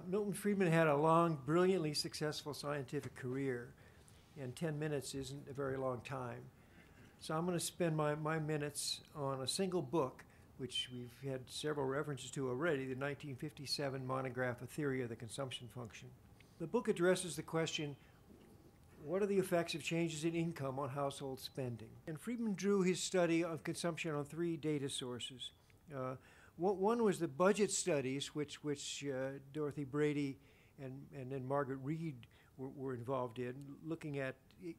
Milton Friedman had a long, brilliantly successful scientific career, and 10 minutes isn't a very long time. So I'm going to spend my minutes on a single book, which we've had several references to already, the 1957 monograph, A Theory of the Consumption Function. The book addresses the question, what are the effects of changes in income on household spending? And Friedman drew his study of consumption on three data sources. One was the budget studies, which Dorothy Brady and then Margaret Reed were involved in, looking at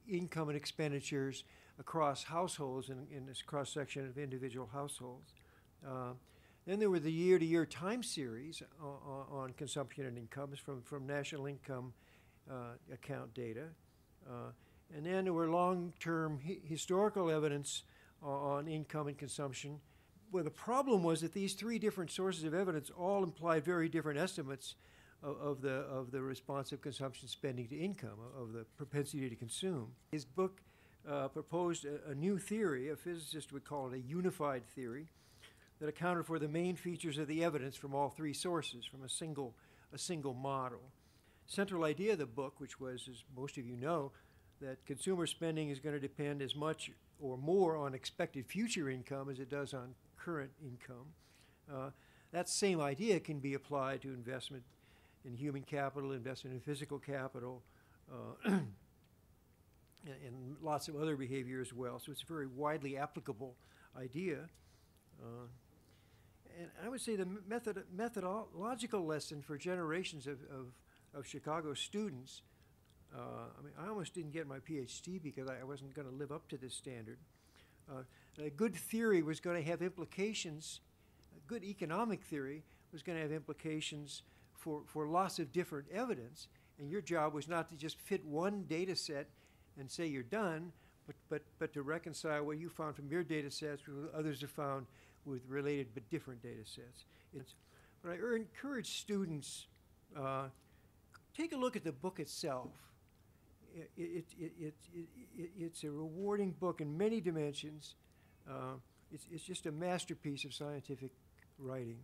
income and expenditures across households in this cross-section of individual households. Then there were the year-to-year time series on consumption and incomes from national income account data. And then there were long-term historical evidence on income and consumption. Well, the problem was that these three different sources of evidence all implied very different estimates of the responsive consumption spending to income, of the propensity to consume. His book proposed a new theory, a physicist would call it a unified theory, that accounted for the main features of the evidence from all three sources, from a single model. Central idea of the book, which was, as most of you know, that consumer spending is going to depend as much or more on expected future income as it does on current income. That same idea can be applied to investment in human capital, investment in physical capital, and lots of other behavior as well. So it's a very widely applicable idea. And I would say the methodological lesson for generations of Chicago students, I mean, I almost didn't get my PhD because I wasn't going to live up to this standard. A good theory was going to have implications, a good economic theory was going to have implications for lots of different evidence, and your job was not to just fit one data set and say you're done, but to reconcile what you found from your data sets with what others have found with related but different data sets. But I encourage students, take a look at the book itself. It's a rewarding book in many dimensions. It's just a masterpiece of scientific writing.